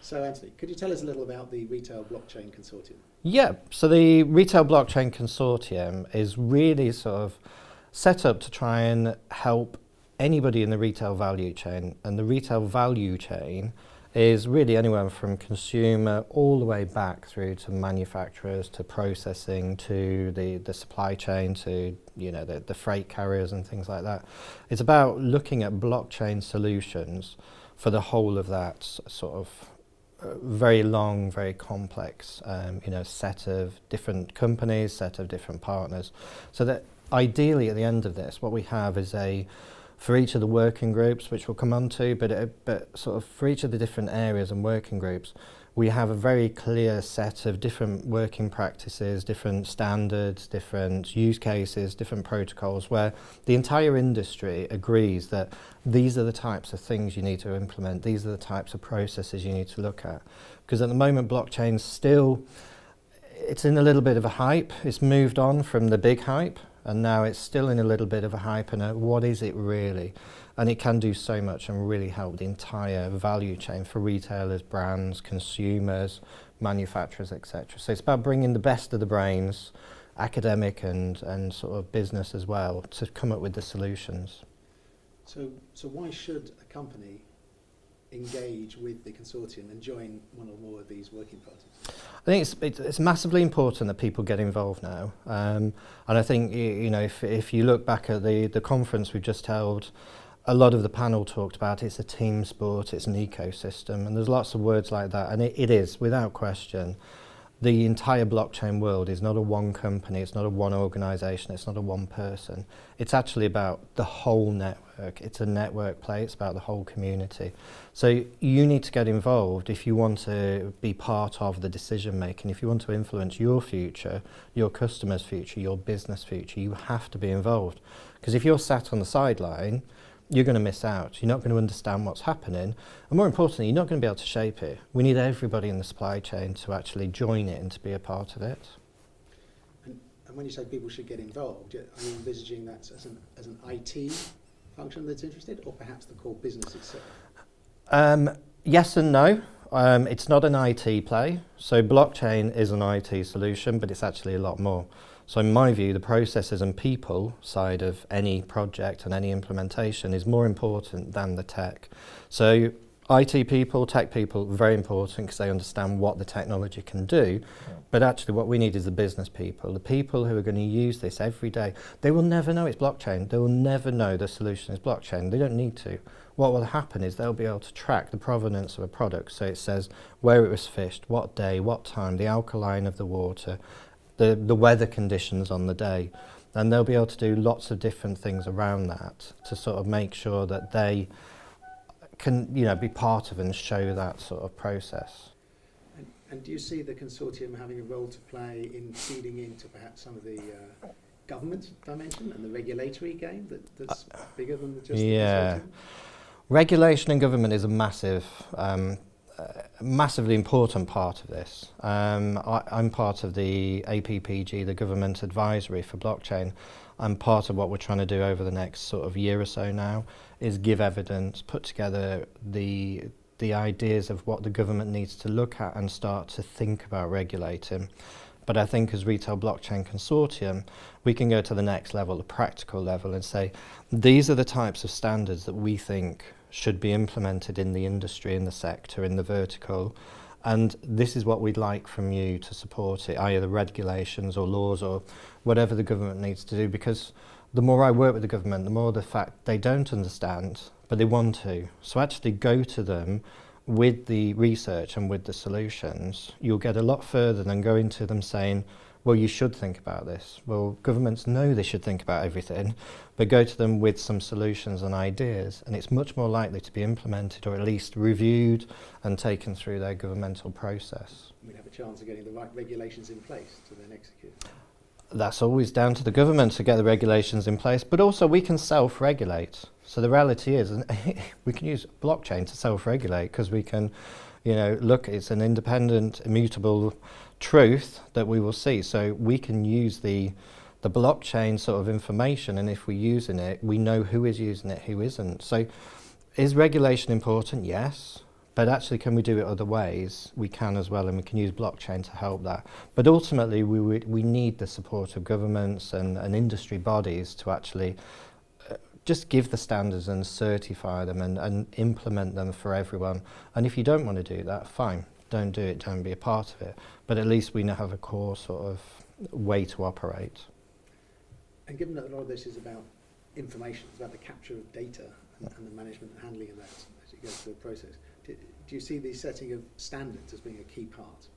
So Anthony, could you tell us a little about the Retail Blockchain Consortium? Yeah, so the Retail Blockchain Consortium is really sort of set up to try and help anybody in the retail value chain. And the retail value chain is really anywhere from consumer all the way back through to manufacturers, to processing, to the supply chain, to the freight carriers and things like that. It's about looking at blockchain solutions for the whole of that sort of very long, very complex, set of different companies, set of different partners. So that ideally at the end of this, what we have is for each of the working groups, which we'll come on to, but sort of for each of the different areas and working groups, we have a very clear set of different working practices, different standards, different use cases, different protocols, where the entire industry agrees that these are the types of things you need to implement, these are the types of processes you need to look at. Because at the moment, blockchain's still, it's in a little bit of a hype. It's moved on from the big hype, and now it's still in a little bit of a hype, and what is it really? And it can do so much and really help the entire value chain for retailers, brands, consumers, manufacturers, etc. So it's about bringing the best of the brains, academic and sort of business as well, to come up with the solutions. So why should a company engage with the consortium and join one or more of these working parties? I think it's massively important that people get involved now, and I think if you look back at the conference we just held, a lot of the panel talked about it's a team sport, it's an ecosystem, and there's lots of words like that, and it is, without question. The entire blockchain world is not a one company, it's not a one organisation, it's not a one person. It's actually about the whole network. It's a network play, it's about the whole community. So you need to get involved if you want to be part of the decision making. If you want to influence your future, your customers' future, your business future, you have to be involved. Because if you're sat on the sideline, you're going to miss out. You're not going to understand what's happening. And more importantly, you're not going to be able to shape it. We need everybody in the supply chain to actually join it and to be a part of it. And when you say people should get involved, are you envisaging that as an IT function that's interested, or perhaps the core business itself? Yes and no. It's not an IT play. So blockchain is an IT solution, but it's actually a lot more. So in my view, the processes and people side of any project and any implementation is more important than the tech. So IT people, tech people, very important because they understand what the technology can do. Yeah. But actually what we need is the business people, the people who are going to use this every day. They will never know it's blockchain. They will never know the solution is blockchain. They don't need to. What will happen is they'll be able to track the provenance of a product. So it says where it was fished, what day, what time, the alkaline of the water, the weather conditions on the day, and they'll be able to do lots of different things around that to sort of make sure that they can be part of and show that sort of process. And do you see the consortium having a role to play in feeding into perhaps some of the government dimension and the regulatory game that's bigger than just the consortium? Regulation and government is a massively important part of this. I'm part of the APPG, the Government Advisory for Blockchain, and part of what we're trying to do over the next sort of year or so now is give evidence, put together the ideas of what the government needs to look at and start to think about regulating. But I think as Retail Blockchain Consortium, we can go to the next level, the practical level, and say, these are the types of standards that we think should be implemented in the industry, in the sector, in the vertical, and this is what we'd like from you to support it, either regulations or laws or whatever the government needs to do, because the more I work with the government, the more the fact they don't understand, but they want to. So actually go to them with the research and with the solutions. You'll get a lot further than going to them saying, well, you should think about this. Well, governments know they should think about everything, but go to them with some solutions and ideas, and it's much more likely to be implemented or at least reviewed and taken through their governmental process. We'd have a chance of getting the right regulations in place to then execute. That's always down to the government to get the regulations in place, but also we can self-regulate. So the reality is, we can use blockchain to self-regulate because we can, look, it's an independent, immutable truth that we will see. So we can use the blockchain sort of information, and if we're using it, we know who is using it, who isn't. So is regulation important? Yes. But actually, can we do it other ways? We can as well, and we can use blockchain to help that. But ultimately, we need the support of governments and industry bodies to actually just give the standards and certify them and implement them for everyone. And if you don't want to do that, fine, don't do it, don't be a part of it. But at least we now have a core sort of way to operate. And given that a lot of this is about information, it's about the capture of data and the management and handling of that as it goes through the process, do you see the setting of standards as being a key part?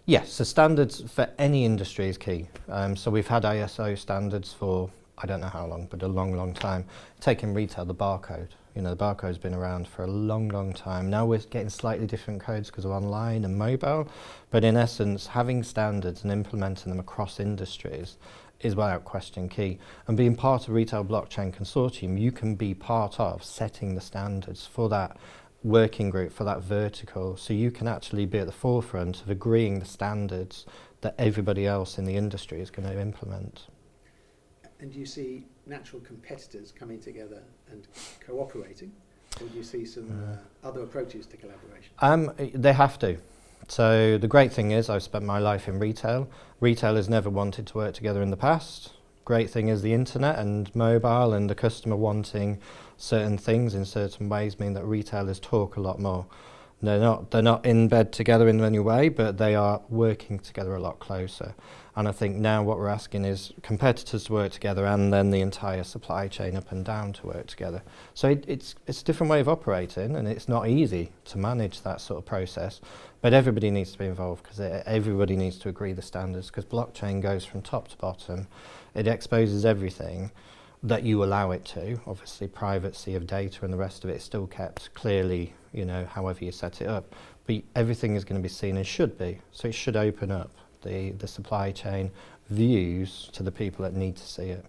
Yes, so standards for any industry is key. So we've had ISO standards for, I don't know how long, but a long, long time. Taking retail, the barcode. You know, the barcode's been around for a long, long time. Now we're getting slightly different codes because of online and mobile, but in essence, having standards and implementing them across industries is without question key. And being part of Retail Blockchain Consortium, you can be part of setting the standards for that working group, for that vertical, so you can actually be at the forefront of agreeing the standards that everybody else in the industry is going to implement. And do you see natural competitors coming together and cooperating, or do you see some other approaches to collaboration? They have to. So the great thing is I've spent my life in retail. Retail has never wanted to work together in the past. Great thing is the internet and mobile and the customer wanting certain things in certain ways mean that retailers talk a lot more. They're not in bed together in any way, but they are working together a lot closer. And I think now what we're asking is competitors to work together and then the entire supply chain up and down to work together. So it's a different way of operating, and it's not easy to manage that sort of process, but everybody needs to be involved because everybody needs to agree the standards, because blockchain goes from top to bottom. It exposes everything that you allow it to. Obviously privacy of data and the rest of it is still kept clearly, you know, however you set it up, but everything is going to be seen and should be. So it should open up the supply chain views to the people that need to see it.